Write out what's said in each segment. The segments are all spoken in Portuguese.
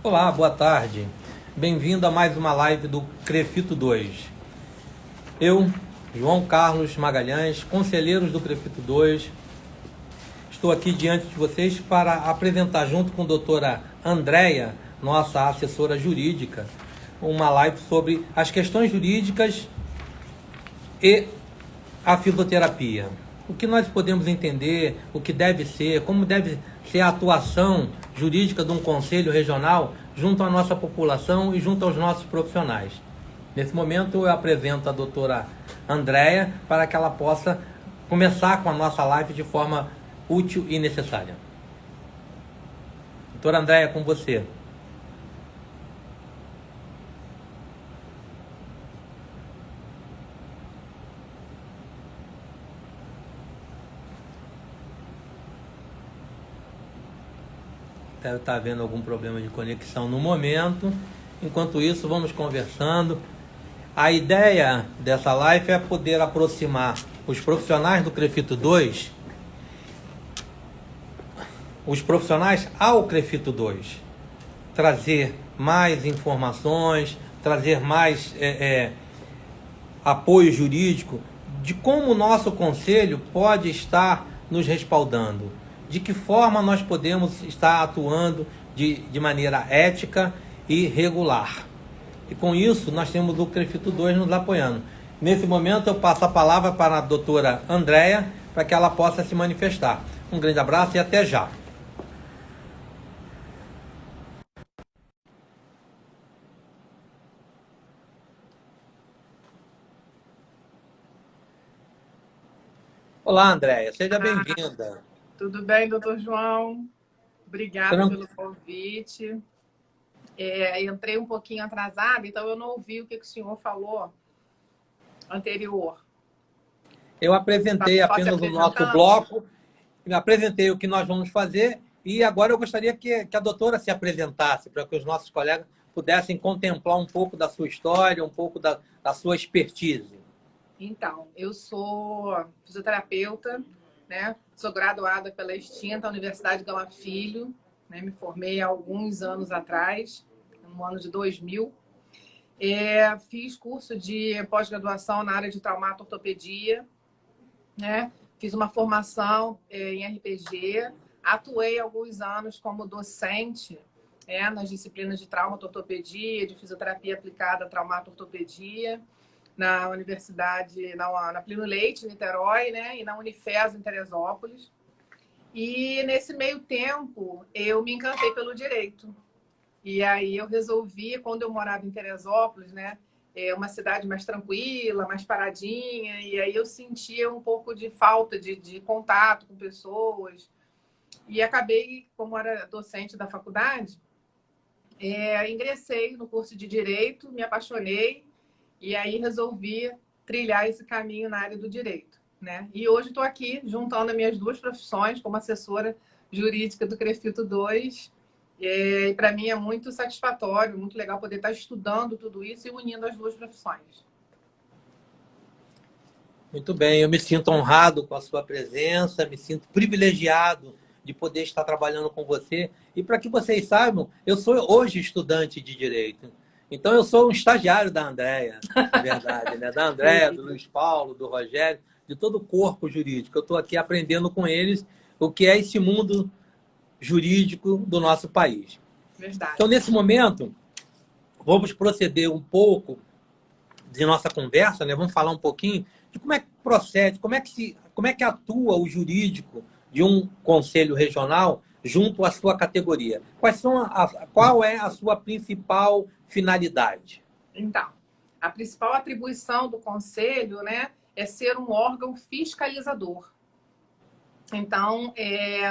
Olá, boa tarde. Bem-vindo a mais uma live do Crefito 2. Eu, João Carlos Magalhães, conselheiros do Crefito 2, estou aqui diante de vocês para apresentar junto com a doutora Andréia, nossa assessora jurídica, uma live sobre as questões jurídicas e a fisioterapia. O que nós podemos entender, o que deve ser, como deve ser a atuação jurídica de um conselho regional junto à nossa população e junto aos nossos profissionais. Nesse momento eu apresento a doutora Andréia para que ela possa começar com a nossa live de forma útil e necessária. Doutora Andréia, com você. Deve estar havendo algum problema de conexão no momento. Enquanto isso, vamos conversando. A ideia dessa live é poder aproximar os profissionais do Crefito 2, os profissionais ao Crefito 2, trazer mais informações, trazer mais apoio jurídico de como o nosso conselho pode estar nos respaldando, de que forma nós podemos estar atuando de maneira ética e regular. E com isso nós temos o Crefito 2 nos apoiando. Nesse momento eu passo a palavra para a doutora Andréia para que ela possa se manifestar. Um grande abraço e até já. Olá, Andréia, seja bem-vinda. Tudo bem, doutor João? Obrigada pelo convite. Entrei um pouquinho atrasada, então eu não ouvi o que o senhor falou anterior. Eu apresentei apenas o nosso bloco, apresentei o que nós vamos fazer e agora eu gostaria que a doutora se apresentasse para que os nossos colegas pudessem contemplar um pouco da sua história, um pouco da sua expertise. Então, eu sou fisioterapeuta, né? Sou graduada pela extinta Universidade Gama Filho, né? Me formei há alguns anos atrás, no ano de 2000. Fiz curso de pós-graduação na área de traumato-ortopedia, né? Fiz uma formação em RPG, atuei alguns anos como docente nas disciplinas de traumato-ortopedia, de fisioterapia aplicada à traumato-ortopedia, na Universidade, na Plínio Leite, em Niterói, né? E na Unifes, em Teresópolis. E nesse meio tempo, eu me encantei pelo direito. E aí eu resolvi, quando eu morava em Teresópolis, né? Uma cidade mais tranquila, mais paradinha, e aí eu sentia um pouco de falta de contato com pessoas. E acabei, como era docente da faculdade, ingressei no curso de Direito, me apaixonei, e aí resolvi trilhar esse caminho na área do direito, né? E hoje estou aqui juntando as minhas duas profissões como assessora jurídica do Crefito 2. E para mim é muito satisfatório, muito legal poder estar estudando tudo isso e unindo as duas profissões. Muito bem, eu me sinto honrado com a sua presença, me sinto privilegiado de poder estar trabalhando com você. E para que vocês saibam, eu sou hoje estudante de Direito. Então, eu sou um estagiário da Andréia, na verdade, né? Da Andréia, do Luiz Paulo, do Rogério, de todo o corpo jurídico. Eu estou aqui aprendendo com eles o que é esse mundo jurídico do nosso país. Verdade. Então, nesse momento, vamos proceder um pouco de nossa conversa, né? Vamos falar um pouquinho de como é que procede, como é que atua o jurídico de um conselho regional junto à sua categoria. Qual é a sua principal finalidade? Então, a principal atribuição do conselho, né, é ser um órgão fiscalizador. Então,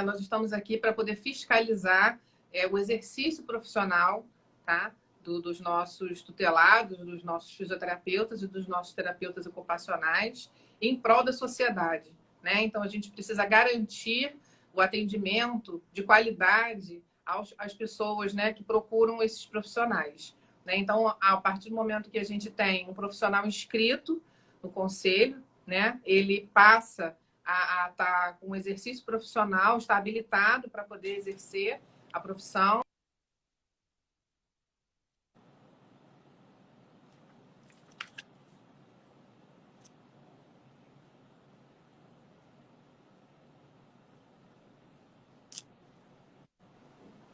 nós estamos aqui para poder fiscalizar o exercício profissional, tá? Dos nossos tutelados, dos nossos fisioterapeutas e dos nossos terapeutas ocupacionais em prol da sociedade, né? Então, a gente precisa garantir o atendimento de qualidade às pessoas, né, que procuram esses profissionais, né? Então, a partir do momento que a gente tem um profissional inscrito no conselho, né, ele passa a estar com um exercício profissional, está habilitado para poder exercer a profissão.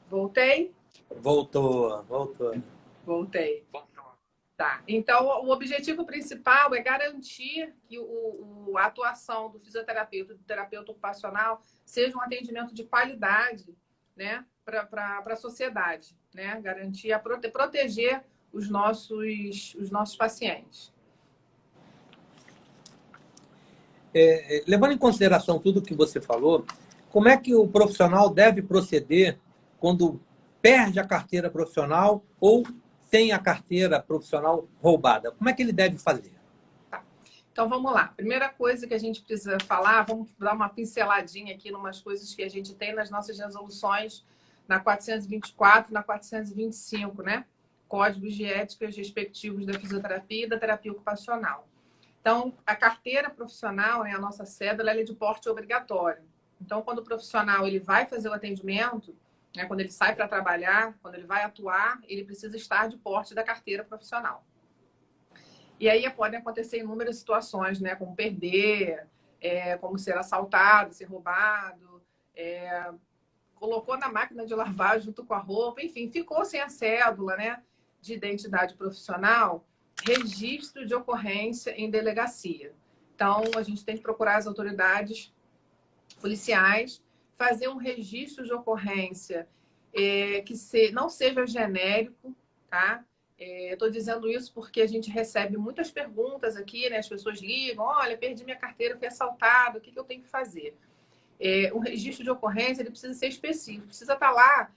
Voltei? Voltou. Voltei. Tá. Então, o objetivo principal é garantir que a atuação do fisioterapeuta e do terapeuta ocupacional seja um atendimento de qualidade, né, para a sociedade, né? Garantir, proteger os nossos pacientes. Levando em consideração tudo que você falou, como é que o profissional deve proceder quando perde a carteira profissional ou tem a carteira profissional roubada? Como é que ele deve fazer? Tá. Então, vamos lá. Primeira coisa que a gente precisa falar, vamos dar uma pinceladinha aqui em umas coisas que a gente tem nas nossas resoluções na 424 e na 425, né? Códigos de éticas respectivos da fisioterapia e da terapia ocupacional. Então, a carteira profissional, a nossa cédula, ela é de porte obrigatório. Então, quando o profissional ele vai fazer o atendimento, né, quando ele sai para trabalhar, quando ele vai atuar, ele precisa estar de porte da carteira profissional. E aí podem acontecer inúmeras situações, né, como perder, como ser assaltado, ser roubado, colocou na máquina de lavar junto com a roupa, enfim, ficou sem a cédula, né, de identidade profissional, registro de ocorrência em delegacia. Então, a gente tem que procurar as autoridades policiais, fazer um registro de ocorrência que não seja genérico, tá? Estou dizendo isso porque a gente recebe muitas perguntas aqui, né? As pessoas ligam, olha, perdi minha carteira, fui assaltado, o que eu tenho que fazer? O registro de ocorrência ele precisa ser específico, precisa estar lá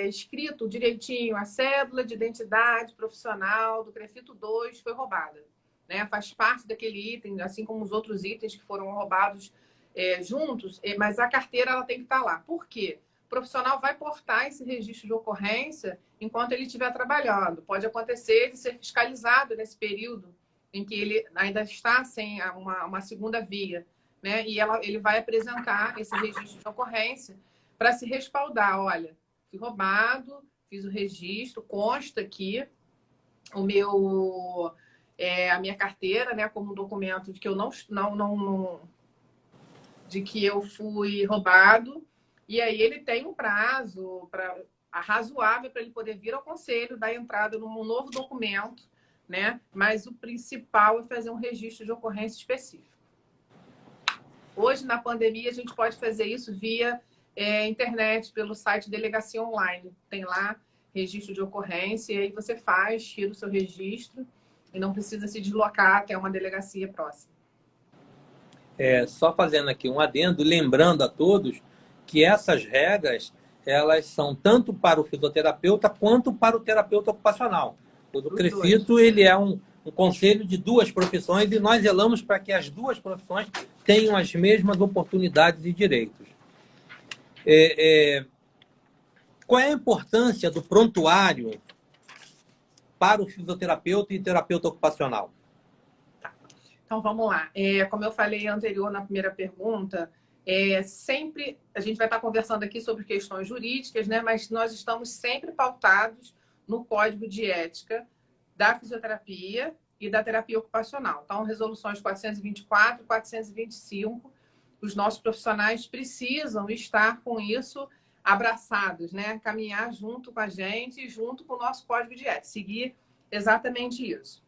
escrito direitinho, a cédula de identidade profissional do CREFITO 2 foi roubada. Né? Faz parte daquele item, assim como os outros itens que foram roubados juntos, mas a carteira ela tem que estar lá. Por quê? O profissional vai portar esse registro de ocorrência enquanto ele estiver trabalhando. Pode acontecer de ser fiscalizado nesse período em que ele ainda está sem uma segunda via. Né? E ele vai apresentar esse registro de ocorrência para se respaldar. Olha, fui roubado, fiz o registro, consta aqui a minha carteira, né, como um documento de que eu de que eu fui roubado. E aí ele tem um prazo razoável para ele poder vir ao conselho, dar entrada num novo documento, né? Mas o principal é fazer um registro de ocorrência específico. Hoje, na pandemia, a gente pode fazer isso via internet, pelo site Delegacia Online. Tem lá registro de ocorrência, e aí você tira o seu registro e não precisa se deslocar até uma delegacia próxima. Só fazendo aqui um adendo, lembrando a todos que essas regras, elas são tanto para o fisioterapeuta quanto para o terapeuta ocupacional. O CREFITO, ele é um conselho de duas profissões e nós zelamos para que as duas profissões tenham as mesmas oportunidades e direitos. Qual é a importância do prontuário para o fisioterapeuta e terapeuta ocupacional? Tá. Então, vamos lá. Como eu falei anterior na primeira pergunta, sempre a gente vai estar conversando aqui sobre questões jurídicas, né? Mas nós estamos sempre pautados no Código de Ética da Fisioterapia e da Terapia Ocupacional. Então, resoluções 424 e 425, os nossos profissionais precisam estar com isso abraçados, né? Caminhar junto com a gente, junto com o nosso Código de Ética, seguir exatamente isso.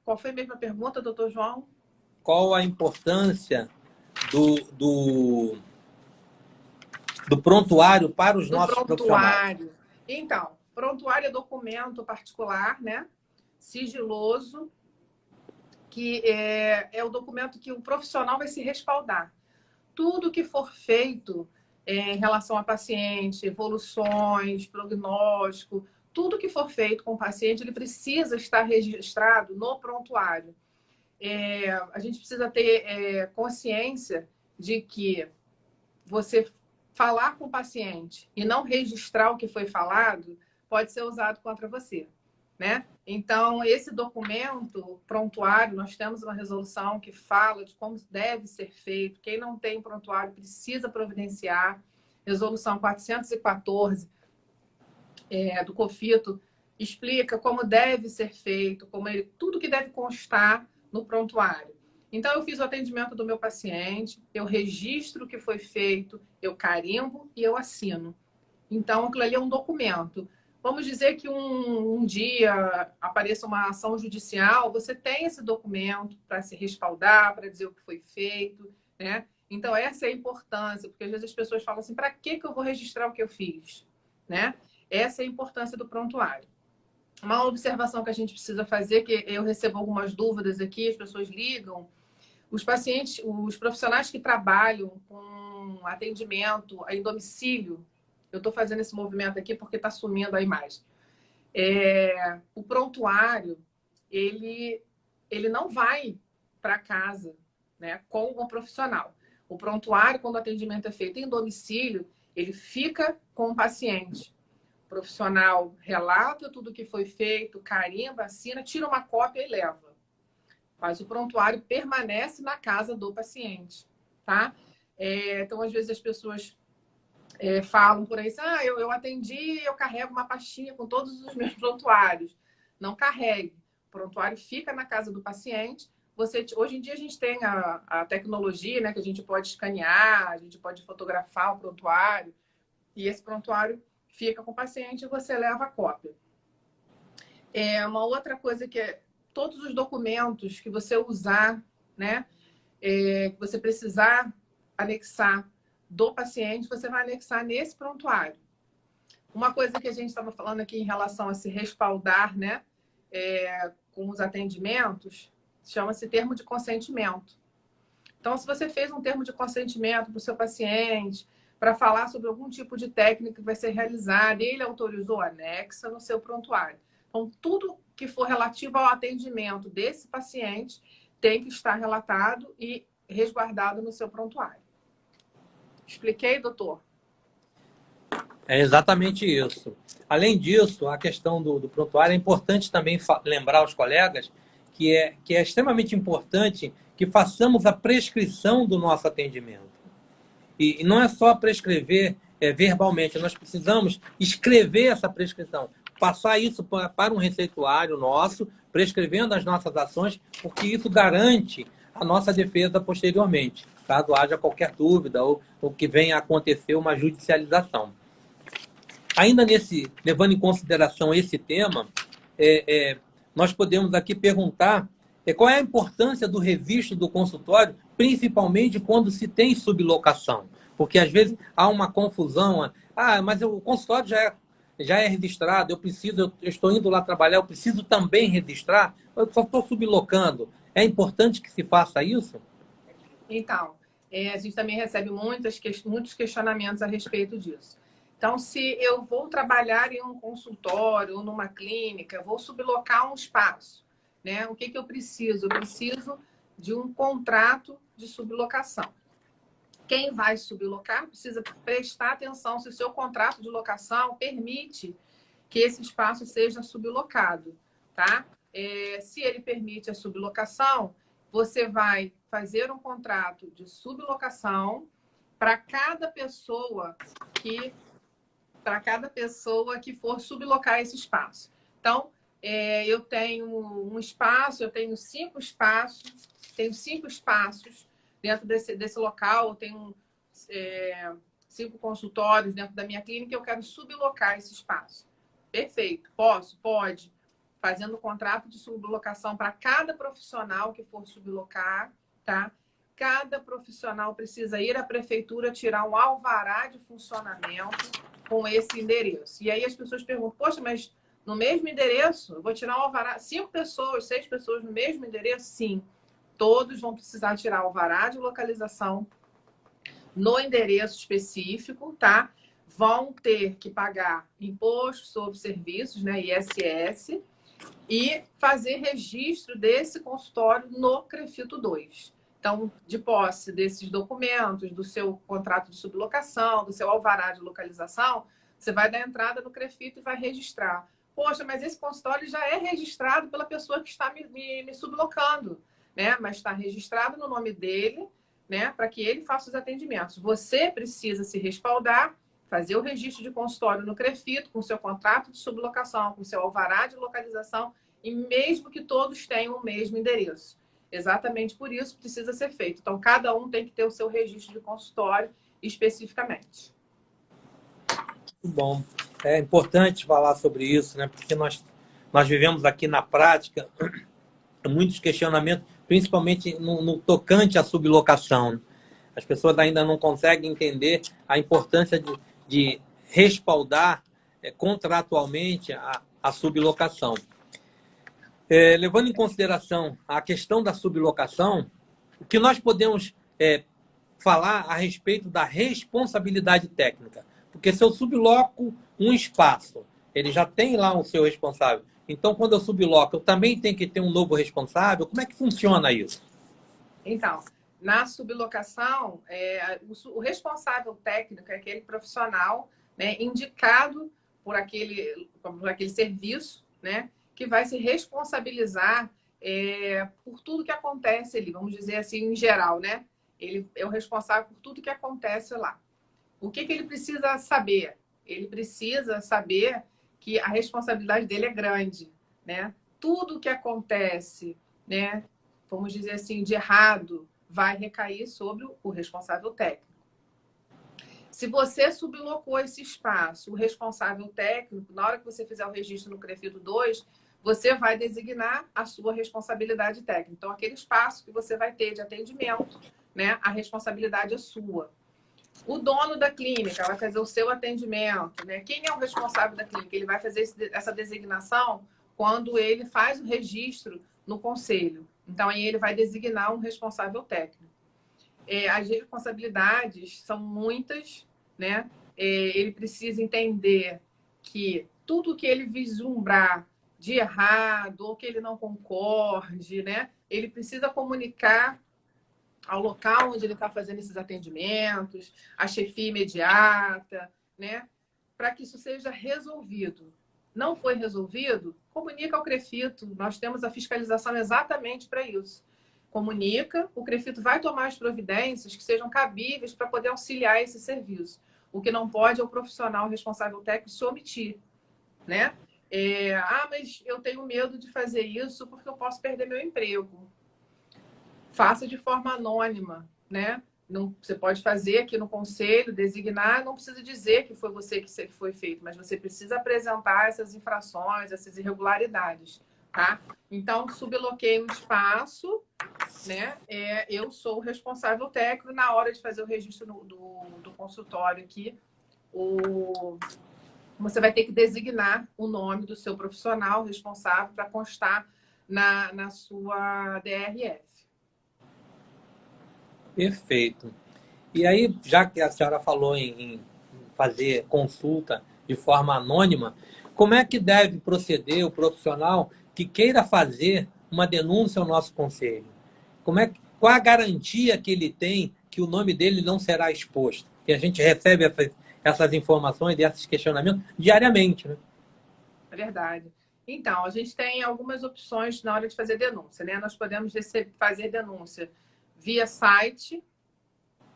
Qual foi a mesma pergunta, doutor João? Qual a importância do prontuário para os nossos profissionais? Então, prontuário é documento particular, né? Sigiloso, que é o documento que o profissional vai se respaldar. Tudo que for feito em relação a paciente, evoluções, prognóstico, tudo que for feito com o paciente, ele precisa estar registrado no prontuário. A gente precisa ter consciência de que você falar com o paciente e não registrar o que foi falado pode ser usado contra você, né? Então, esse documento prontuário, nós temos uma resolução que fala de como deve ser feito. Quem não tem prontuário precisa providenciar. Resolução 414 do COFITO explica como deve ser feito, tudo que deve constar no prontuário. Então, eu fiz o atendimento do meu paciente, eu registro o que foi feito, eu carimbo e eu assino. Então, aquilo ali é um documento. Vamos dizer que um dia apareça uma ação judicial, você tem esse documento para se respaldar, para dizer o que foi feito, né? Então, essa é a importância, porque às vezes as pessoas falam assim, para que eu vou registrar o que eu fiz? Né? Essa é a importância do prontuário. Uma observação que a gente precisa fazer, que eu recebo algumas dúvidas aqui, as pessoas ligam, os pacientes, os profissionais que trabalham com atendimento em domicílio, eu estou fazendo esse movimento aqui porque está sumindo a imagem. O prontuário, ele não vai para casa, né, com o profissional. O prontuário, quando o atendimento é feito em domicílio, ele fica com o paciente. O profissional relata tudo o que foi feito, carimba, assina, tira uma cópia e leva. Mas o prontuário permanece na casa do paciente, tá? Então, às vezes, as pessoas falam por aí, eu atendi, eu carrego uma pastinha com todos os meus prontuários. Não carregue. O prontuário fica na casa do paciente. Hoje em dia a gente tem a tecnologia, né, que a gente pode escanear, a gente pode fotografar o prontuário, e esse prontuário fica com o paciente e você leva a cópia. Uma outra coisa que é todos os documentos que você usar, né, que você precisar anexar do paciente, você vai anexar nesse prontuário. Uma coisa que a gente estava falando aqui em relação a se respaldar, né, com os atendimentos, chama-se termo de consentimento. Então, se você fez um termo de consentimento para o seu paciente, para falar sobre algum tipo de técnica que vai ser realizada, e ele autorizou, anexa no seu prontuário. Então, tudo que for relativo ao atendimento desse paciente tem que estar relatado e resguardado no seu prontuário. Expliquei, doutor? É exatamente isso. Além disso, a questão do prontuário é importante também lembrar aos colegas que é extremamente importante que façamos a prescrição do nosso atendimento. E não é só prescrever verbalmente, nós precisamos escrever essa prescrição, passar isso para um receituário nosso, prescrevendo as nossas ações, porque isso garante a nossa defesa posteriormente, caso haja qualquer dúvida ou que venha a acontecer uma judicialização. Ainda levando em consideração esse tema, nós podemos aqui perguntar qual é a importância do registro do consultório, principalmente quando se tem sublocação. Porque, às vezes, há uma confusão. Mas o consultório já é registrado, eu estou indo lá trabalhar, eu preciso também registrar, eu só estou sublocando. É importante que se faça isso? Então, a gente também recebe muitos questionamentos a respeito disso. Então, se eu vou trabalhar em um consultório ou numa clínica, vou sublocar um espaço, né? O que eu preciso? Eu preciso de um contrato de sublocação. Quem vai sublocar precisa prestar atenção se o seu contrato de locação permite que esse espaço seja sublocado, tá? Se ele permite a sublocação, você vai fazer um contrato de sublocação para cada pessoa que for sublocar esse espaço. Então, eu tenho um espaço, eu tenho 5 espaços, dentro desse local, eu tenho 5 consultórios dentro da minha clínica, eu quero sublocar esse espaço. Perfeito. Posso? Pode. Fazendo contrato de sublocação para cada profissional que for sublocar, tá? Cada profissional precisa ir à prefeitura tirar um alvará de funcionamento com esse endereço. E aí as pessoas perguntam, poxa, mas no mesmo endereço? Eu vou tirar um alvará, 5 pessoas, 6 pessoas no mesmo endereço? Sim. Todos vão precisar tirar alvará de localização no endereço específico, tá? Vão ter que pagar imposto sobre serviços, né, ISS, e fazer registro desse consultório no CREFITO 2. Então, de posse desses documentos, do seu contrato de sublocação, do seu alvará de localização, você vai dar entrada no CREFITO e vai registrar. Poxa, mas esse consultório já é registrado pela pessoa que está me sublocando, né? Mas está registrado no nome dele, né? Para que ele faça os atendimentos. Você precisa se respaldar, fazer o registro de consultório no CREFITO, com seu contrato de sublocação, com seu alvará de localização, e mesmo que todos tenham o mesmo endereço. Exatamente por isso precisa ser feito. Então, cada um tem que ter o seu registro de consultório especificamente. Bom, é importante falar sobre isso, né? Porque nós vivemos aqui na prática muitos questionamentos, principalmente no tocante à sublocação. As pessoas ainda não conseguem entender a importância de respaldar contratualmente a sublocação. Levando em consideração a questão da sublocação, o que nós podemos falar a respeito da responsabilidade técnica? Porque se eu subloco um espaço, ele já tem lá o seu responsável. Então, quando eu subloco, eu também tenho que ter um novo responsável? Como é que funciona isso? Então, na sublocação, o responsável técnico é aquele profissional, né, indicado por aquele serviço, né, que vai se responsabilizar por tudo que acontece ali, vamos dizer assim, em geral, né? Ele é o responsável por tudo que acontece lá. O que ele precisa saber? Ele precisa saber que a responsabilidade dele é grande, né? Tudo que acontece, né, vamos dizer assim, de errado, vai recair sobre o responsável técnico. Se você sublocou esse espaço, o responsável técnico, na hora que você fizer o registro no CREFITO 2, você vai designar a sua responsabilidade técnica. Então, aquele espaço que você vai ter de atendimento, né, a responsabilidade é sua. O dono da clínica vai fazer o seu atendimento, né? Quem é o responsável da clínica? Ele vai fazer essa designação quando ele faz o registro no conselho. Então, aí ele vai designar um responsável técnico. As responsabilidades são muitas, né? Ele precisa entender que tudo que ele vislumbrar de errado ou que ele não concorde, né? Ele precisa comunicar ao local onde ele está fazendo esses atendimentos, a chefia imediata, né? Para que isso seja resolvido. Não foi resolvido? Comunica ao CREFITO. Nós temos a fiscalização exatamente para isso. Comunica, o CREFITO vai tomar as providências que sejam cabíveis para poder auxiliar esse serviço. O que não pode é o profissional responsável técnico se omitir, né? Mas eu tenho medo de fazer isso porque eu posso perder meu emprego. Faça de forma anônima, né? Não, você pode fazer aqui no conselho, designar, não precisa dizer que foi você que foi feito, mas você precisa apresentar essas infrações, essas irregularidades, tá? Então, subloquei o espaço, né? Eu sou o responsável técnico na hora de fazer o registro do consultório aqui. Você vai ter que designar o nome do seu profissional responsável para constar na sua DRF. Perfeito. E aí, já que a senhora falou em fazer consulta de forma anônima, como é que deve proceder o profissional que queira fazer uma denúncia ao nosso conselho? Qual a garantia que ele tem que o nome dele não será exposto? E a gente recebe essas informações e esses questionamentos diariamente, né? É verdade. Então, a gente tem algumas opções na hora de fazer denúncia, né? Nós podemos fazer denúncia via site,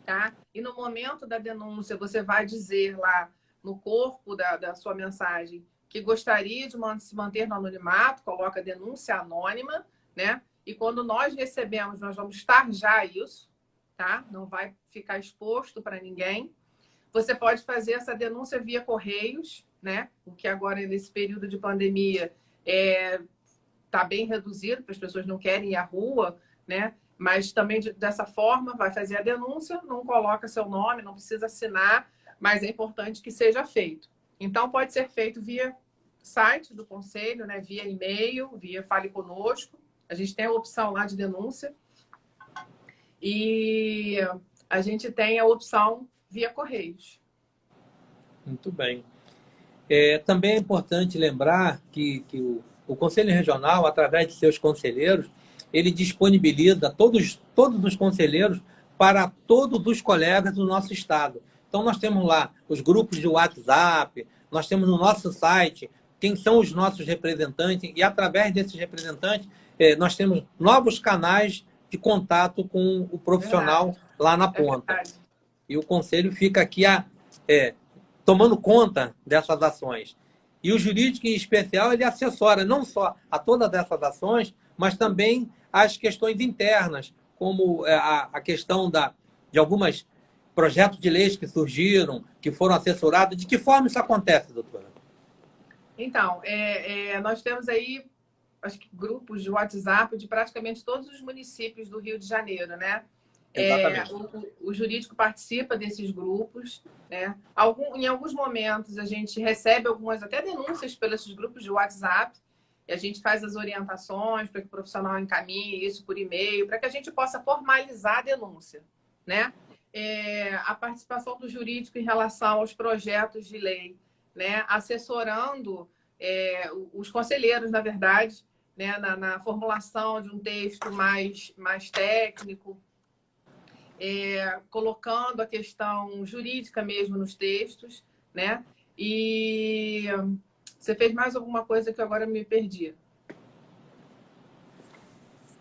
tá? E no momento da denúncia, você vai dizer lá no corpo da sua mensagem que gostaria de se manter no anonimato, coloca denúncia anônima, né? E quando nós recebemos, nós vamos tarjar isso, tá? Não vai ficar exposto para ninguém. Você pode fazer essa denúncia via correios, né? O que agora, nesse período de pandemia, está bem reduzido, porque as pessoas não querem ir à rua, né? Mas também dessa forma vai fazer a denúncia, não coloca seu nome, não precisa assinar, mas é importante que seja feito. Então, pode ser feito via site do conselho, né? Via e-mail, via Fale Conosco. A gente tem a opção lá de denúncia. E a gente tem a opção via correios. Muito bem. Também é importante lembrar que o Conselho Regional, através de seus conselheiros, ele disponibiliza todos os conselheiros para todos os colegas do nosso estado. Então, nós temos lá os grupos de WhatsApp, nós temos no nosso site quem são os nossos representantes, e através desses representantes, nós temos novos canais de contato com o profissional lá na ponta. E o conselho fica aqui tomando conta dessas ações. E o jurídico, em especial, ele assessora não só a todas essas ações, mas também as questões internas, como a questão de algumas projetos de leis que surgiram, que foram assessorados. De que forma isso acontece, doutora? Então, nós temos aí, acho que grupos de WhatsApp de praticamente todos os municípios do Rio de Janeiro, né? Exatamente. O jurídico participa desses grupos, né? Em alguns momentos a gente recebe algumas até denúncias pelos grupos de WhatsApp e a gente faz as orientações para que o profissional encaminhe isso por e-mail, para que a gente possa formalizar a denúncia, né? A participação do jurídico em relação aos projetos de lei, né? Assessorando os conselheiros, na verdade, né? na formulação de um texto mais técnico, colocando a questão jurídica mesmo nos textos, né? E você fez mais alguma coisa que agora me perdi.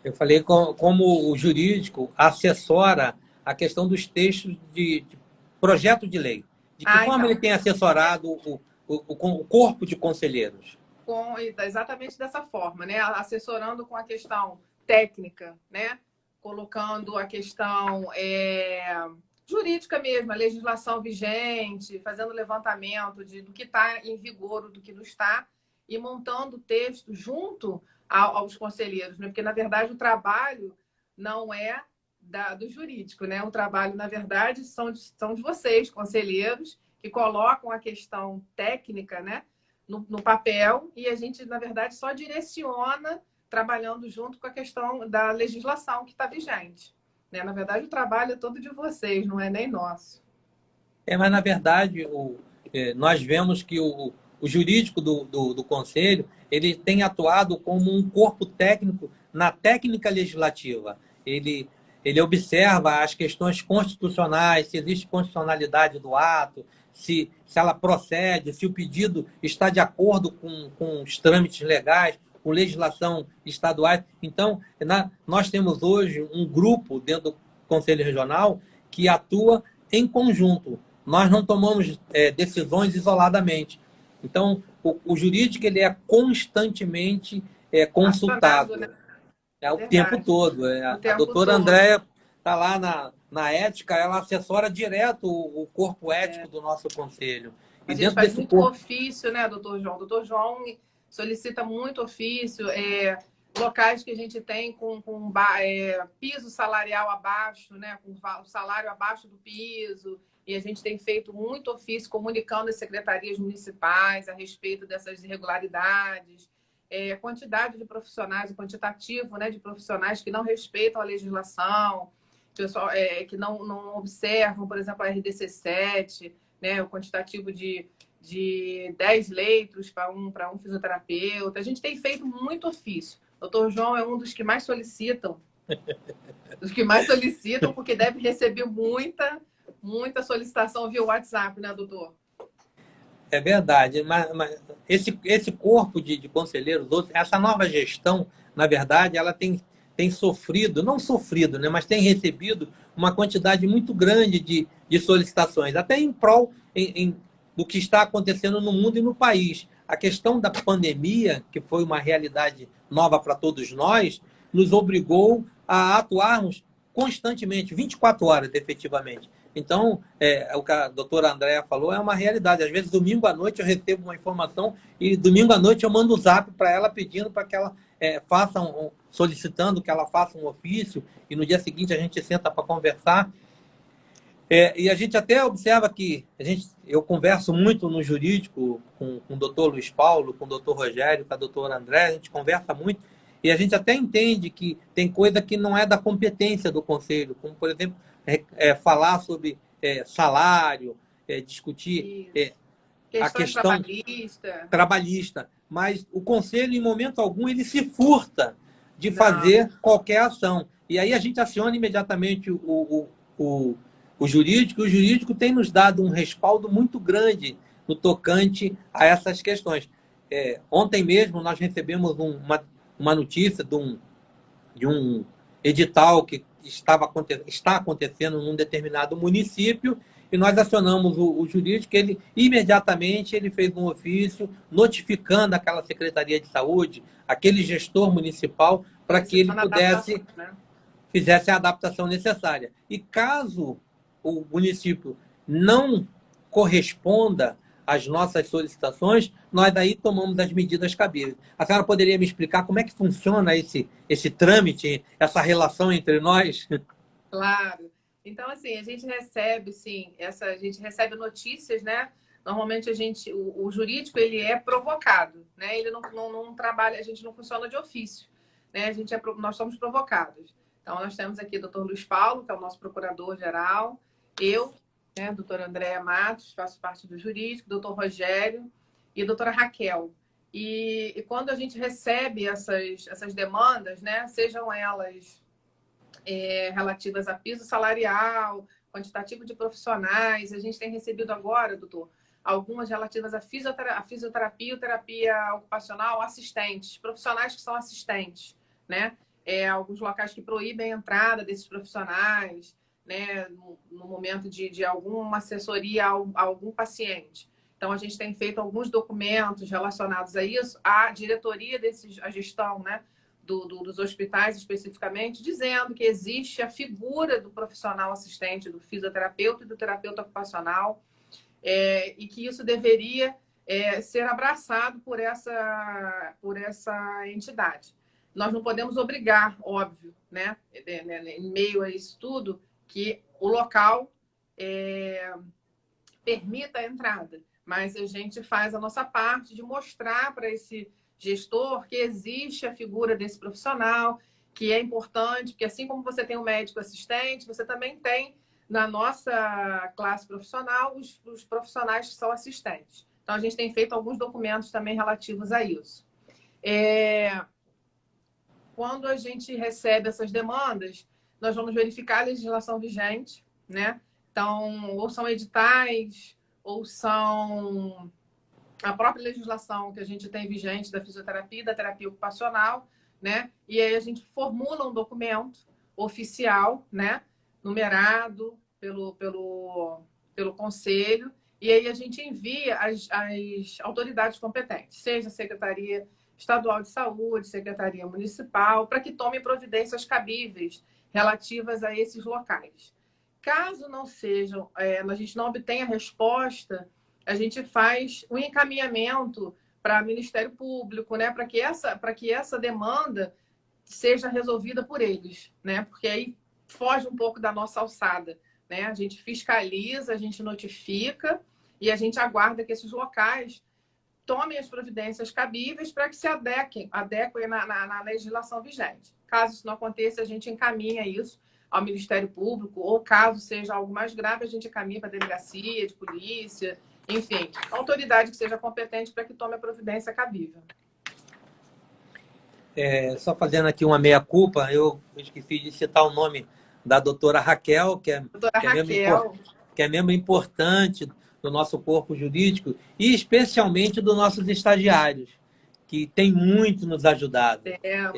Eu falei como o jurídico assessora a questão dos textos de projeto de lei. De que forma Então, ele tem assessorado o corpo de conselheiros? Exatamente dessa forma, né? Assessorando com a questão técnica, né? Colocando a questão jurídica mesmo, a legislação vigente, fazendo levantamento do que está em vigor, do que não está, e montando o texto junto aos conselheiros, né? Porque, na verdade, o trabalho não é do jurídico, né? O trabalho, na verdade, são de vocês, conselheiros, que colocam a questão técnica, né? No papel, e a gente, na verdade, só direciona trabalhando junto com a questão da legislação que está vigente. Né? Na verdade, o trabalho é todo de vocês, não é nem nosso. Mas, na verdade, nós vemos que o jurídico do Conselho ele tem atuado como um corpo técnico na técnica legislativa. Ele observa as questões constitucionais, se existe constitucionalidade do ato, se ela procede, se o pedido está de acordo com os trâmites legais, com legislação estadual. Então, nós temos hoje um grupo dentro do Conselho Regional que atua em conjunto. Nós não tomamos decisões isoladamente. Então, o jurídico ele é constantemente consultado. Né? O tempo todo. A doutora Andréia está lá na ética, ela assessora direto o corpo ético do nosso conselho. A gente faz muito ofício, né, doutor João? O doutor João solicita muito ofício, locais que a gente tem com piso salarial abaixo, né, com o salário abaixo do piso, e a gente tem feito muito ofício comunicando às secretarias municipais a respeito dessas irregularidades, quantidade de profissionais, o quantitativo, né, de profissionais que não respeitam a legislação, pessoal, que não observam, por exemplo, a RDC7, né, o quantitativo de 10 leitos para um fisioterapeuta. A gente tem feito muito ofício. O doutor João é um dos que mais solicitam. Porque deve receber muita solicitação via WhatsApp, né, doutor? É verdade, mas esse corpo de conselheiros, essa nova gestão, na verdade, ela tem sofrido, não sofrido, né, mas tem recebido uma quantidade muito grande de solicitações, até em prol do que está acontecendo no mundo e no país. A questão da pandemia, que foi uma realidade nova para todos nós, nos obrigou a atuarmos constantemente, 24 horas, efetivamente. Então, o que a doutora Andréia falou é uma realidade. Às vezes, domingo à noite, eu recebo uma informação e domingo à noite eu mando um zap para ela pedindo para que ela faça solicitando que ela faça um ofício, e no dia seguinte a gente senta para conversar. E a gente até observa que eu converso muito no jurídico com o doutor Luiz Paulo, com o doutor Rogério, com a doutora André, a gente conversa muito, e a gente até entende que tem coisa que não é da competência do conselho, como, por exemplo, falar sobre salário, discutir a questão trabalhista. Mas o conselho, em momento algum, ele se furta de fazer qualquer ação. E aí a gente aciona imediatamente o jurídico. O jurídico tem nos dado um respaldo muito grande no tocante a essas questões. Ontem mesmo nós recebemos uma notícia de um edital que está acontecendo num determinado município, e nós acionamos o jurídico. Ele imediatamente ele fez um ofício notificando aquela Secretaria de Saúde, aquele gestor municipal, para que ele fizesse a adaptação necessária. E caso o município não corresponda às nossas solicitações, nós aí tomamos as medidas cabíveis. A senhora poderia me explicar como é que funciona esse trâmite, essa relação entre nós? Claro. Então, assim, a gente recebe, sim, a gente recebe notícias, né? Normalmente o jurídico ele é provocado, né? Ele não trabalha, a gente não funciona de ofício, né? Nós somos provocados. Então, nós temos aqui o doutor Luiz Paulo, que é o nosso procurador-geral, eu, né, doutora Andréa Matos, faço parte do jurídico, doutor Rogério e a doutora Raquel. E quando a gente recebe essas demandas, né, sejam elas relativas a piso salarial, quantitativo de profissionais. A gente tem recebido agora, doutor, algumas relativas à fisioterapia e terapia ocupacional, assistentes, profissionais que são assistentes, né? Alguns locais que proíbem a entrada desses profissionais, né? No momento de alguma assessoria a algum paciente. Então, a gente tem feito alguns documentos relacionados a isso, a diretoria a gestão, né? Dos hospitais especificamente, dizendo que existe a figura do profissional assistente, do fisioterapeuta e do terapeuta ocupacional, e que isso deveria ser abraçado por essa entidade. Nós não podemos obrigar, óbvio, né, em meio a isso tudo, que o local permita a entrada, mas a gente faz a nossa parte de mostrar para esse gestor que existe a figura desse profissional, que é importante, porque assim como você tem um médico assistente, você também tem na nossa classe profissional os profissionais que são assistentes. Então, a gente tem feito alguns documentos também relativos a isso. Quando a gente recebe essas demandas, nós vamos verificar a legislação vigente, né? Então, ou são editais, ou são a própria legislação que a gente tem vigente da fisioterapia e da terapia ocupacional, né? E aí a gente formula um documento oficial, né? Numerado pelo conselho, e aí a gente envia às autoridades competentes, seja a Secretaria Estadual de Saúde, Secretaria Municipal, para que tomem providências cabíveis relativas a esses locais. Caso não sejam, a gente não obtenha resposta, a gente faz um encaminhamento para o Ministério Público, né, para que essa demanda seja resolvida por eles, né, porque aí foge um pouco da nossa alçada, né, a gente fiscaliza, a gente notifica e a gente aguarda que esses locais tomem as providências cabíveis para que se adequem na legislação vigente. Caso isso não aconteça, a gente encaminha isso ao Ministério Público, ou caso seja algo mais grave, a gente encaminha para a delegacia de polícia, enfim, autoridade que seja competente para que tome a providência cabível. Só fazendo aqui uma meia-culpa, eu esqueci de citar o nome da doutora Raquel, que é membro importante do nosso corpo jurídico e especialmente dos nossos estagiários, que tem muito nos ajudado.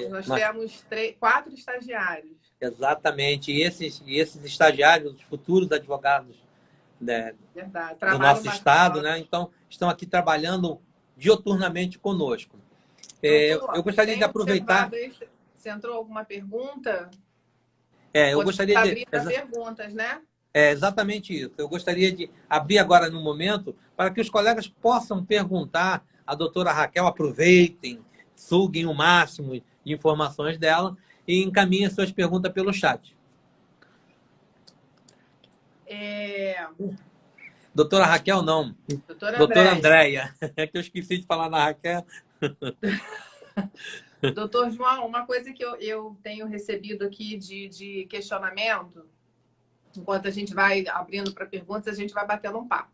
Nós temos 4 estagiários. Exatamente. E esses estagiários, os futuros advogados, né, do nosso estado, né? Então, estão aqui trabalhando dioturnamente conosco. Eu gostaria de aproveitar... Você entrou alguma pergunta? Eu gostaria de abrir para perguntas, né? Exatamente isso. Eu gostaria de abrir agora no momento para que os colegas possam perguntar à doutora Raquel, aproveitem, suguem o máximo de informações dela e encaminhem suas perguntas pelo chat. Doutora Raquel, não. Doutora Andréia. É que eu esqueci de falar na Raquel. Doutor João, uma coisa que eu tenho recebido aqui de questionamento, enquanto a gente vai abrindo para perguntas, a gente vai batendo um papo.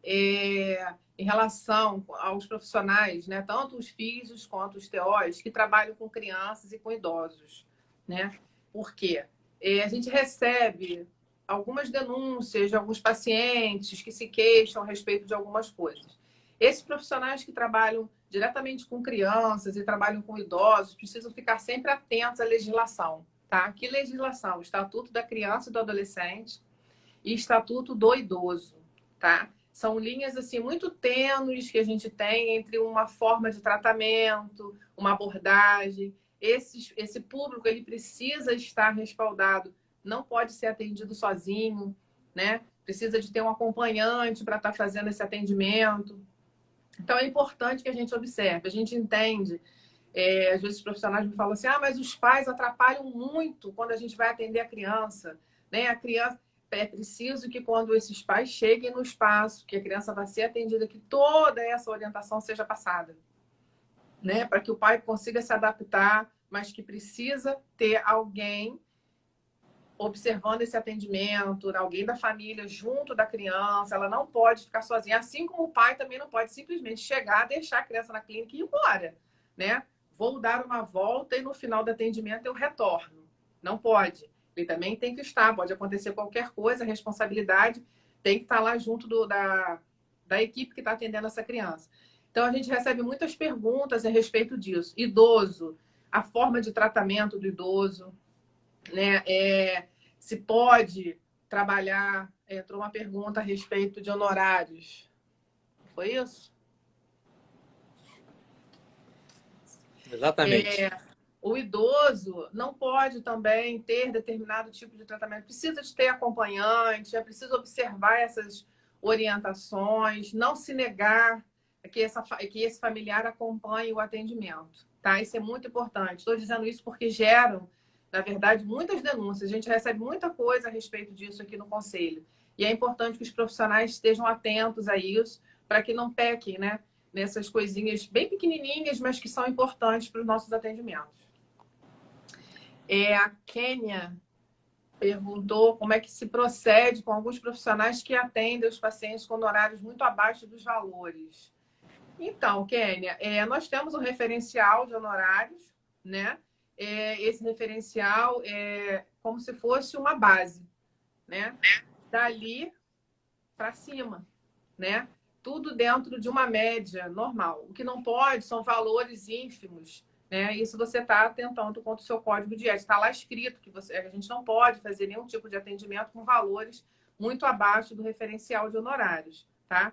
Em relação aos profissionais, né, tanto os físicos quanto os TOs, que trabalham com crianças e com idosos, né? Por quê? A gente recebe algumas denúncias de alguns pacientes que se queixam a respeito de algumas coisas. Esses profissionais que trabalham diretamente com crianças e trabalham com idosos precisam ficar sempre atentos à legislação, tá? Que legislação? Estatuto da Criança e do Adolescente e Estatuto do Idoso, tá? São linhas assim muito tênues que a gente tem entre uma forma de tratamento, uma abordagem. Esse público ele precisa estar respaldado, não pode ser atendido sozinho, né? Precisa de ter um acompanhante para estar fazendo esse atendimento. Então, é importante que a gente observe. A gente entende, às vezes os profissionais me falam assim, mas os pais atrapalham muito quando a gente vai atender a criança, né? A criança... É preciso que quando esses pais cheguem no espaço, que a criança vai ser atendida, que toda essa orientação seja passada, né? Para que o pai consiga se adaptar, mas que precisa ter alguém observando esse atendimento, alguém da família junto da criança. Ela não pode ficar sozinha, assim como o pai também não pode simplesmente chegar, deixar a criança na clínica e ir embora, né? Vou dar uma volta e no final do atendimento eu retorno. Não pode. Ele também tem que estar, pode acontecer qualquer coisa, a responsabilidade tem que estar lá junto da equipe que está atendendo essa criança. Então, a gente recebe muitas perguntas a respeito disso. Idoso, a forma de tratamento do idoso, né? Se pode trabalhar, entrou uma pergunta a respeito de honorários. Foi isso? Exatamente. O idoso não pode também ter determinado tipo de tratamento. Precisa de ter acompanhante, é preciso observar essas orientações, não se negar que esse familiar acompanhe o atendimento. Tá? Isso é muito importante. Estou dizendo isso porque geram, na verdade, muitas denúncias. A gente recebe muita coisa a respeito disso aqui no Conselho. E é importante que os profissionais estejam atentos a isso para que não pequem, né? Nessas coisinhas bem pequenininhas, mas que são importantes para os nossos atendimentos. A Kênia perguntou como é que se procede com alguns profissionais que atendem os pacientes com honorários muito abaixo dos valores. Então, Kênia, nós temos um referencial de honorários, né? Esse referencial é como se fosse uma base, né? Dali para cima, né? Tudo dentro de uma média normal. O que não pode são valores ínfimos, né? Isso você está atentando contra o seu código de ética. Está lá escrito que a gente não pode fazer nenhum tipo de atendimento com valores muito abaixo do referencial de honorários, tá?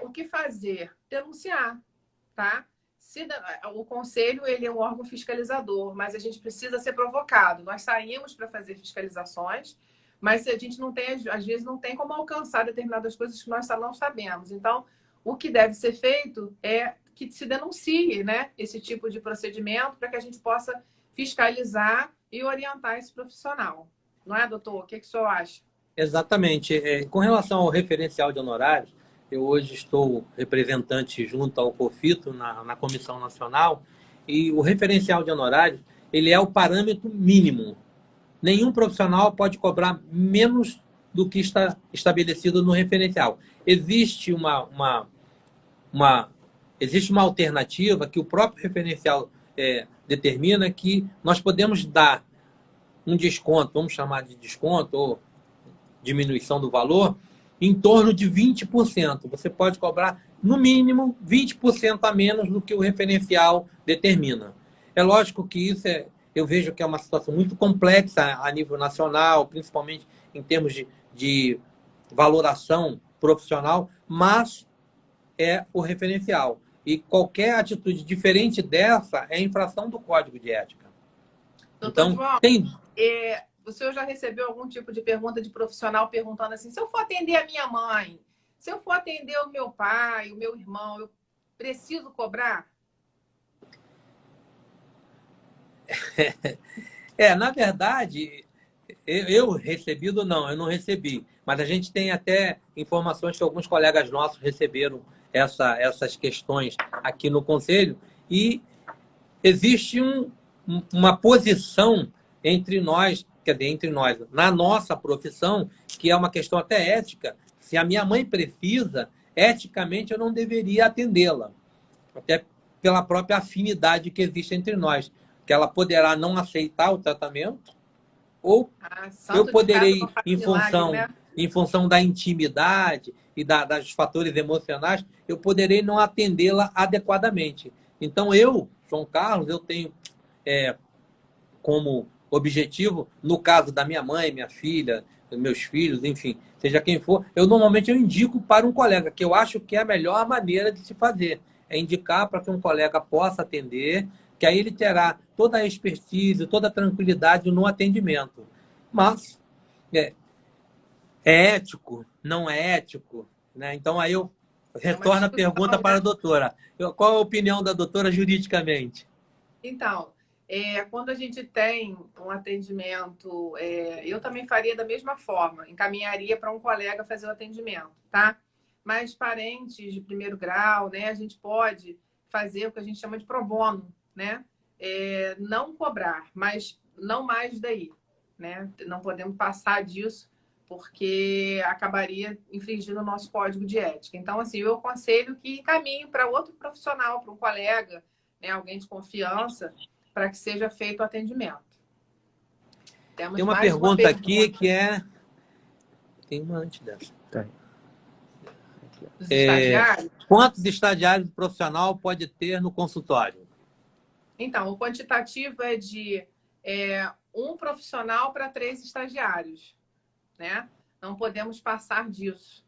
O que fazer? Denunciar, tá? O conselho ele é um órgão fiscalizador, mas a gente precisa ser provocado. Nós saímos para fazer fiscalizações, mas a gente não tem, às vezes, não tem como alcançar determinadas coisas que nós não sabemos. Então, o que deve ser feito é que se denuncie, né, esse tipo de procedimento para que a gente possa fiscalizar e orientar esse profissional. Não é, doutor? O que o senhor acha? Exatamente. Com relação ao referencial de honorários, eu hoje estou representante junto ao COFITO na Comissão Nacional e o referencial de honorários ele é o parâmetro mínimo. Nenhum profissional pode cobrar menos do que está estabelecido no referencial. Existe uma alternativa que o próprio referencial determina que nós podemos dar um desconto, vamos chamar de desconto ou diminuição do valor, em torno de 20%. Você pode cobrar, no mínimo, 20% a menos do que o referencial determina. É lógico que isso eu vejo que é uma situação muito complexa a nível nacional, principalmente em termos de valoração profissional, mas é o referencial. E qualquer atitude diferente dessa é infração do Código de Ética. Doutor João, o senhor já recebeu algum tipo de pergunta de profissional perguntando assim, se eu for atender a minha mãe, se eu for atender o meu pai, o meu irmão, eu preciso cobrar? Na verdade, eu recebido não, eu não recebi. Mas a gente tem até informações que alguns colegas nossos receberam essas questões aqui no Conselho e existe uma posição entre nós, na nossa profissão, que é uma questão até ética. Se a minha mãe precisa, eticamente eu não deveria atendê-la. Até pela própria afinidade que existe entre nós. Que ela poderá não aceitar o tratamento, ou eu poderei, em função da intimidade e dos fatores emocionais, eu poderei não atendê-la adequadamente. Então, João Carlos, eu tenho como objetivo, no caso da minha mãe, minha filha, meus filhos, enfim, seja quem for, normalmente eu indico para um colega, que eu acho que é a melhor maneira de se fazer. É indicar para que um colega possa atender, que aí ele terá toda a expertise, toda a tranquilidade no atendimento. Mas É ético? Não é ético? Né? Então, aí eu É uma retorno a pergunta discussão, para a né? doutora. Qual a opinião da doutora juridicamente? Então, quando a gente tem um atendimento, eu também faria da mesma forma, encaminharia para um colega fazer o atendimento, tá? Mas parentes de primeiro grau, né, a gente pode fazer o que a gente chama de pro bono, né? Não cobrar, mas não mais daí, né? Não podemos passar disso, porque acabaria infringindo o nosso código de ética. Então, assim, eu aconselho que encaminhe para outro profissional, para um colega, né, alguém de confiança, para que seja feito o atendimento. Tem Temos uma mais uma pergunta aqui pergunta que é... Tem uma antes dessa. dos estagiários. Quantos estagiários profissional pode ter no consultório? Então, o quantitativo é de um profissional para 3 estagiários, né? Não podemos passar disso.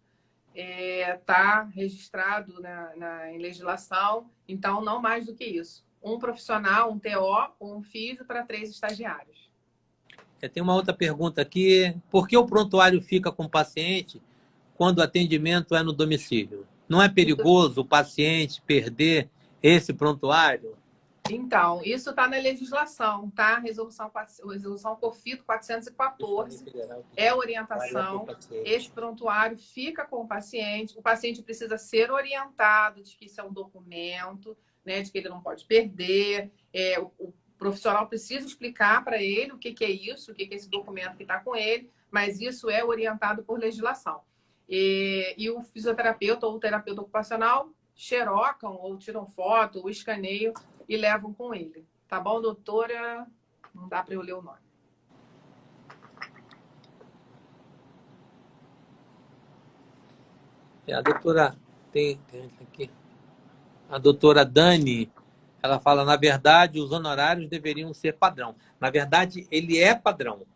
Está registrado em legislação, então não mais do que isso. Um profissional, um TO, um físio para 3 estagiários. Tem uma outra pergunta aqui. Por que o prontuário fica com o paciente quando o atendimento é no domicílio? Não é perigoso o paciente perder esse prontuário? Então, isso está na legislação, tá? Resolução COFITO 414 é orientação. Esse prontuário fica com o paciente precisa ser orientado de que isso é um documento, né? De que ele não pode perder. O profissional precisa explicar para ele o que é isso, o que é esse documento que está com ele, mas isso é orientado por legislação. E o fisioterapeuta ou o terapeuta ocupacional xerocam ou tiram foto ou escaneiam e levam com ele. Tá bom, doutora? Não dá para eu ler o nome. A doutora tem aqui. A doutora Dani, ela fala, na verdade, os honorários deveriam ser padrão. Na verdade, ele é padrão.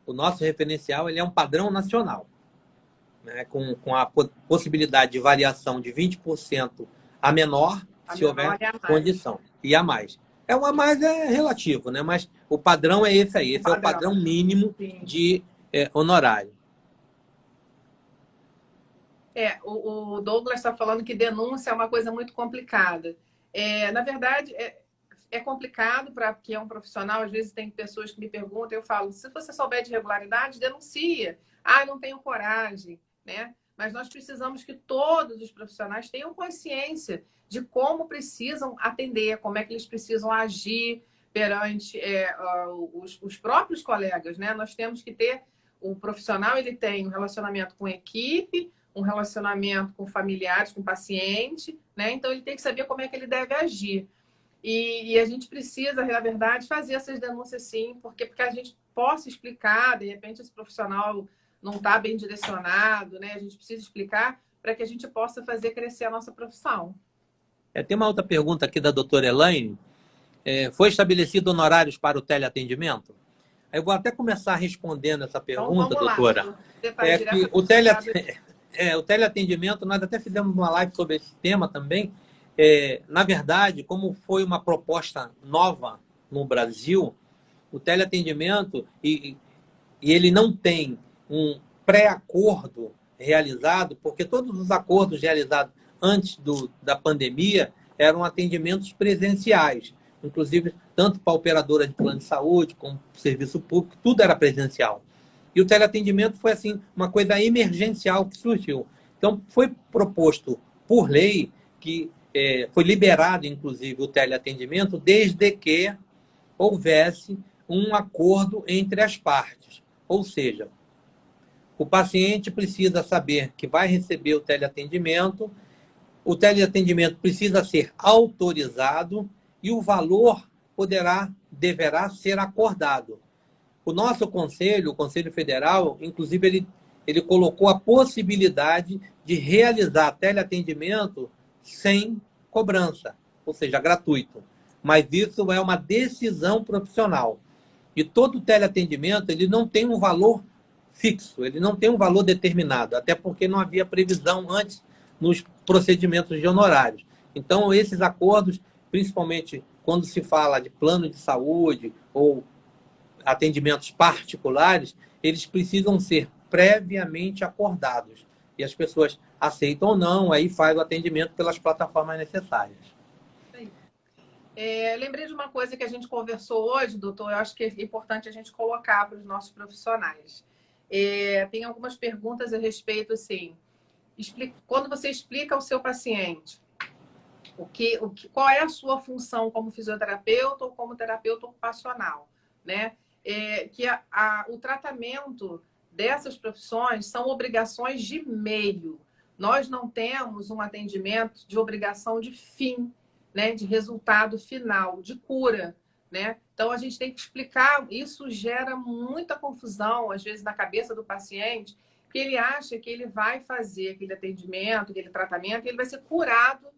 O nosso referencial ele é um padrão nacional, né? Com a possibilidade de variação de 20% a menor, se houver condição. E a mais. O a mais é relativo, né? Mas o padrão é esse aí. Esse é o padrão mínimo de honorário. O Douglas está falando que denúncia é uma coisa muito complicada. Na verdade, é complicado para quem é um profissional. Às vezes tem pessoas que me perguntam, eu falo, se você souber de irregularidade, denuncia. Não tenho coragem, né? Mas nós precisamos que todos os profissionais tenham consciência de como precisam atender, como é que eles precisam agir perante os próprios colegas, né? Nós temos que ter, o profissional ele tem um relacionamento com equipe, um relacionamento com familiares, com paciente, né? Então ele tem que saber como é que ele deve agir. E a gente precisa, na verdade, fazer essas denúncias sim, porque a gente possa explicar, de repente esse profissional não está bem direcionado, né? A gente precisa explicar para que a gente possa fazer crescer a nossa profissão. Tem uma outra pergunta aqui da doutora Elaine. Foi estabelecido honorários para o teleatendimento? Eu vou até começar respondendo essa pergunta, então, doutora. Que o teleatendimento, nós até fizemos uma live sobre esse tema também. Na verdade, como foi uma proposta nova no Brasil, o teleatendimento, e ele não tem um pré-acordo realizado, porque todos os acordos realizados antes da pandemia eram atendimentos presenciais, inclusive tanto para a operadora de plano de saúde como para o serviço público, tudo era presencial. E o teleatendimento foi assim uma coisa emergencial que surgiu. Então, foi proposto por lei que foi liberado, inclusive, o teleatendimento desde que houvesse um acordo entre as partes. Ou seja, o paciente precisa saber que vai receber o teleatendimento precisa ser autorizado e o valor deverá ser acordado. O nosso conselho, o Conselho Federal, inclusive, ele colocou a possibilidade de realizar teleatendimento sem cobrança, ou seja, gratuito. Mas isso é uma decisão profissional. E todo teleatendimento ele não tem um valor fixo, ele não tem um valor determinado, até porque não havia previsão antes nos procedimentos de honorários. Então, esses acordos, principalmente quando se fala de plano de saúde ou atendimentos particulares, eles precisam ser previamente acordados. E as pessoas aceitam ou não, aí faz o atendimento pelas plataformas necessárias. Lembrei de uma coisa que a gente conversou hoje, doutor, eu acho que é importante a gente colocar para os nossos profissionais. Tem algumas perguntas a respeito, assim, quando você explica ao seu paciente qual é a sua função como fisioterapeuta ou como terapeuta ocupacional, né? O tratamento dessas profissões são obrigações de meio. Nós não temos um atendimento de obrigação de fim, né? De resultado final, de cura, né? Então, a gente tem que explicar. Isso gera muita confusão, às vezes, na cabeça do paciente, porque ele acha que ele vai fazer aquele atendimento, aquele tratamento, e ele vai ser curado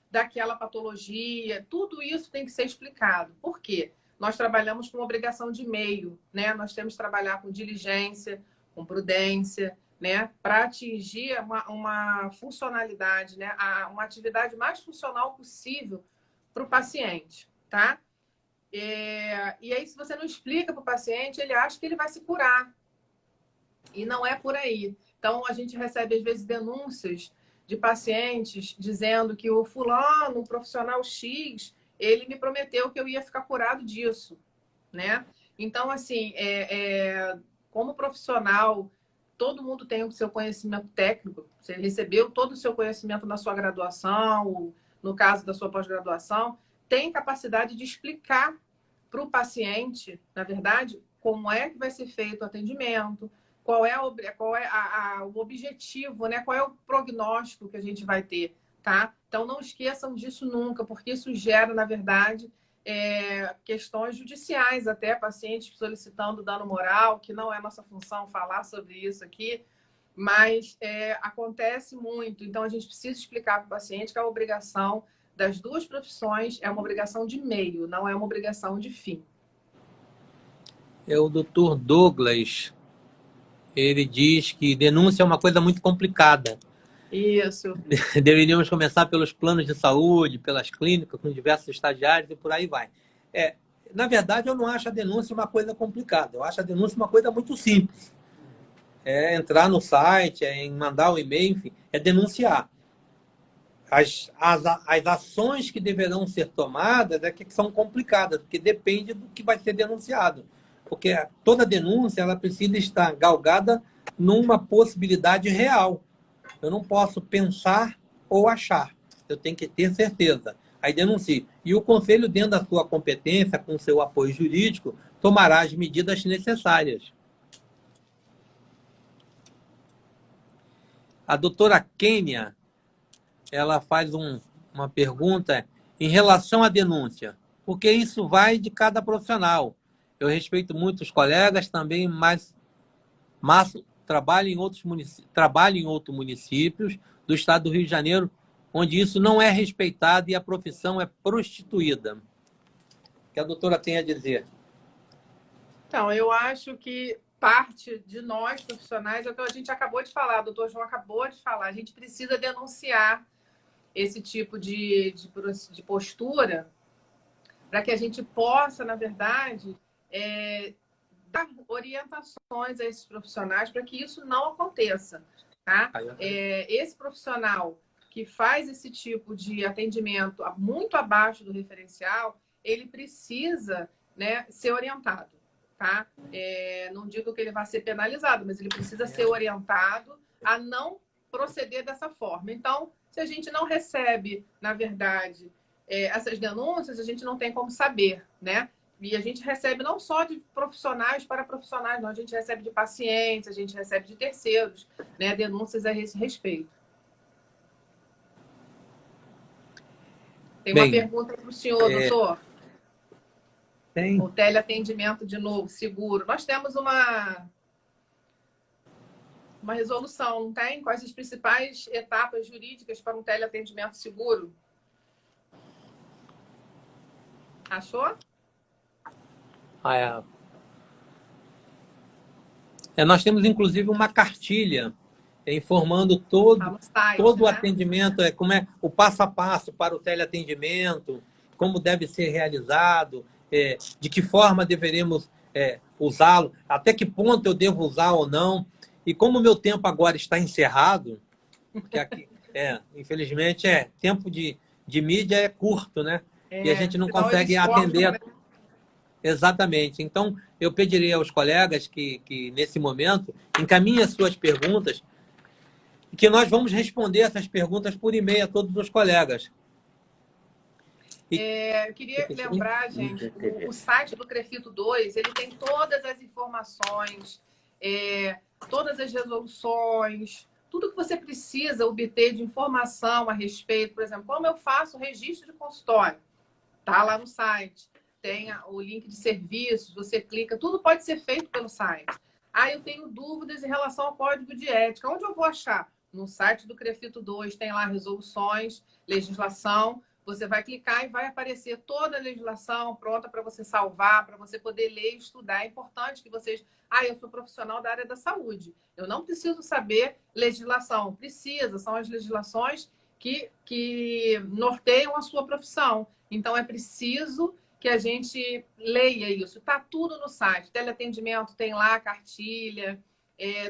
daquela patologia. Tudo isso tem que ser explicado. Por quê? Nós trabalhamos com obrigação de meio, né? Nós temos que trabalhar com diligência, com prudência, né? Para atingir uma funcionalidade, né? Uma atividade mais funcional possível para o paciente, tá? E aí, se você não explica para o paciente, ele acha que ele vai se curar. E não é por aí. Então, a gente recebe, às vezes, denúncias de pacientes dizendo que o fulano, o profissional X, ele me prometeu que eu ia ficar curado disso, né? Então, assim, como profissional, todo mundo tem o seu conhecimento técnico, você recebeu todo o seu conhecimento na sua graduação, no caso da sua pós-graduação, tem capacidade de explicar para o paciente, na verdade, como é que vai ser feito o atendimento, qual é o objetivo, né? Qual é o prognóstico que a gente vai ter, tá? Então, não esqueçam disso nunca, porque isso gera, na verdade, questões judiciais, até pacientes solicitando dano moral, que não é nossa função falar sobre isso aqui, mas acontece muito. Então, a gente precisa explicar para o paciente que a obrigação das duas profissões é uma obrigação de meio, não é uma obrigação de fim. O doutor Douglas, ele diz que denúncia é uma coisa muito complicada. Isso. Deveríamos começar pelos planos de saúde, pelas clínicas, com diversos estagiários e por aí vai. Na verdade, eu não acho a denúncia uma coisa complicada. Eu acho a denúncia uma coisa muito simples. É entrar no site, mandar um e-mail, enfim, é denunciar. As ações que deverão ser tomadas que são complicadas, porque depende do que vai ser denunciado. Porque toda denúncia ela precisa estar galgada numa possibilidade real. Eu não posso pensar ou achar. Eu tenho que ter certeza. Aí denuncie. E o conselho, dentro da sua competência, com o seu apoio jurídico, tomará as medidas necessárias. A doutora Kênia, ela faz uma pergunta em relação à denúncia. Porque isso vai de cada profissional. Eu respeito muito os colegas também, mas trabalho em outros municípios do estado do Rio de Janeiro, onde isso não é respeitado e a profissão é prostituída. O que a doutora tem a dizer? Então, eu acho que parte de nós, profissionais, é o que a gente acabou de falar, o doutor João acabou de falar, a gente precisa denunciar esse tipo de postura para que a gente possa, na verdade, dar orientações a esses profissionais para que isso não aconteça, tá? Esse profissional que faz esse tipo de atendimento muito abaixo do referencial, ele precisa, né, ser orientado, tá? Não digo que ele vai ser penalizado, mas ele precisa ser orientado a não proceder dessa forma. Então, se a gente não recebe, na verdade, essas denúncias, a gente não tem como saber, né? E a gente recebe não só de profissionais para profissionais, não. A gente recebe de pacientes, a gente recebe de terceiros, né, denúncias a esse respeito. Tem uma pergunta para o senhor, doutor. Tem. O teleatendimento, de novo, seguro. Nós temos uma resolução, não tem? Quais as principais etapas jurídicas para um teleatendimento seguro? Achou? Nós temos, inclusive, uma cartilha informando todo o atendimento, como é o passo a passo para o teleatendimento, como deve ser realizado, de que forma deveremos usá-lo, até que ponto eu devo usar ou não. E como o meu tempo agora está encerrado, porque aqui, infelizmente, tempo de mídia é curto, né? E a gente não Senão eles consegue cortam, atender né? exatamente. Então, eu pediria aos colegas que nesse momento, encaminhem as suas perguntas, que nós vamos responder essas perguntas por e-mail a todos os colegas. Eu queria lembrar, gente, o site do Crefito 2, ele tem todas as informações, todas as resoluções, tudo que você precisa obter de informação a respeito, por exemplo, como eu faço o registro de consultório, tá lá no site. Tem o link de serviços, você clica, tudo pode ser feito pelo site. Eu tenho dúvidas em relação ao código de ética. Onde eu vou achar? No site do Crefito 2 tem lá resoluções, legislação. Você vai clicar e vai aparecer toda a legislação pronta para você salvar, para você poder ler e estudar. É importante que vocês... eu sou profissional da área da saúde. Eu não preciso saber legislação. Precisa, são as legislações que norteiam a sua profissão. Então, é preciso que a gente leia isso. Está tudo no site. Teleatendimento tem lá, cartilha,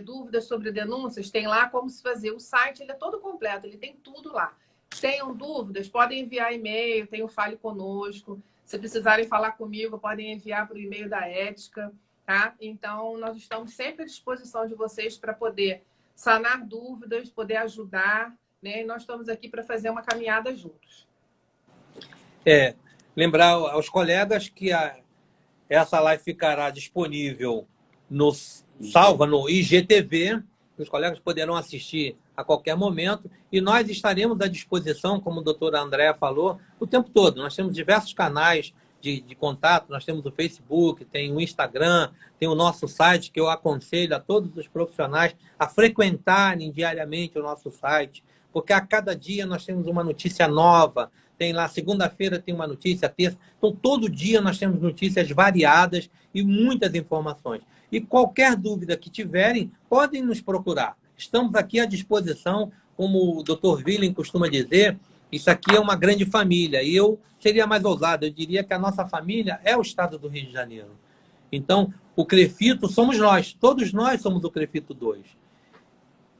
dúvidas sobre denúncias, tem lá como se fazer. O site ele é todo completo, ele tem tudo lá. Tenham dúvidas, podem enviar e-mail, tem o Fale Conosco. Se precisarem falar comigo, podem enviar para o e-mail da Ética, tá? Então, nós estamos sempre à disposição de vocês para poder sanar dúvidas, poder ajudar, né? E nós estamos aqui para fazer uma caminhada juntos. Lembrar aos colegas que essa live ficará disponível salva no IGTV, os colegas poderão assistir a qualquer momento, e nós estaremos à disposição, como a doutora Andréa falou, o tempo todo. Nós temos diversos canais de contato, nós temos o Facebook, tem o Instagram, tem o nosso site, que eu aconselho a todos os profissionais a frequentarem diariamente o nosso site, porque a cada dia nós temos uma notícia nova, tem lá, segunda-feira tem uma notícia, terça, então todo dia nós temos notícias variadas e muitas informações. E qualquer dúvida que tiverem, podem nos procurar. Estamos aqui à disposição, como o Dr. Willen costuma dizer, isso aqui é uma grande família. E eu seria mais ousado, eu diria que a nossa família é o estado do Rio de Janeiro. Então, o Crefito somos nós, todos nós somos o Crefito 2.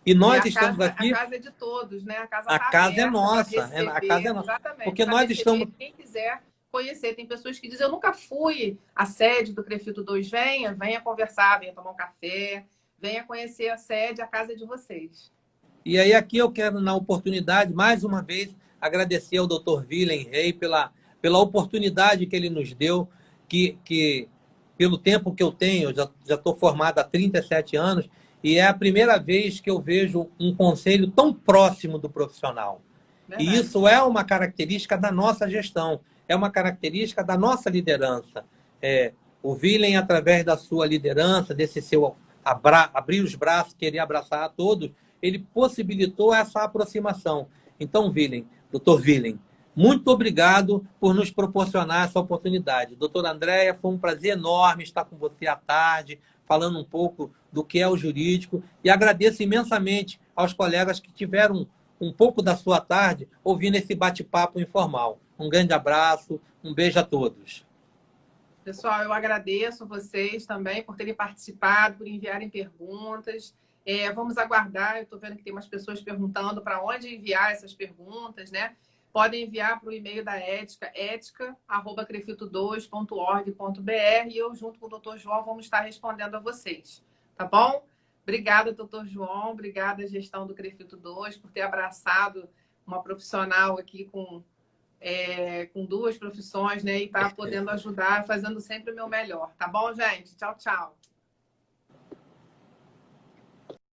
E nós estamos aqui... A casa é de todos, né? A casa é nossa. A casa é nossa. Exatamente. Porque nós estamos... Quem quiser conhecer. Tem pessoas que dizem, eu nunca fui à sede do Crefito 2. Venha conversar, venha tomar um café, venha conhecer a sede, a casa de vocês. E aí aqui eu quero, na oportunidade, mais uma vez, agradecer ao Dr. Willen Rey pela oportunidade que ele nos deu, que pelo tempo que eu tenho, já estou formado há 37 anos, e é a primeira vez que eu vejo um conselho tão próximo do profissional. Verdade. E isso é uma característica da nossa gestão, é uma característica da nossa liderança. O Willen, através da sua liderança, desse seu abrir os braços, querer abraçar a todos, ele possibilitou essa aproximação. Então, Dr. Willen, muito obrigado por nos proporcionar essa oportunidade. Doutora Andréa, foi um prazer enorme estar com você à tarde, falando um pouco do que é o jurídico, e agradeço imensamente aos colegas que tiveram um pouco da sua tarde ouvindo esse bate-papo informal. Um grande abraço, um beijo a todos. Pessoal, eu agradeço vocês também por terem participado, por enviarem perguntas. Vamos aguardar, eu estou vendo que tem umas pessoas perguntando para onde enviar essas perguntas, né? Podem enviar para o e-mail da Ética, ética@crefito2.org.br, e eu, junto com o Dr. João, vamos estar respondendo a vocês. Tá bom? Obrigada, Dr. João. Obrigada, gestão do Crefito 2, por ter abraçado uma profissional aqui com duas profissões, né? E estar podendo ajudar, fazendo sempre o meu melhor. Tá bom, gente? Tchau, tchau.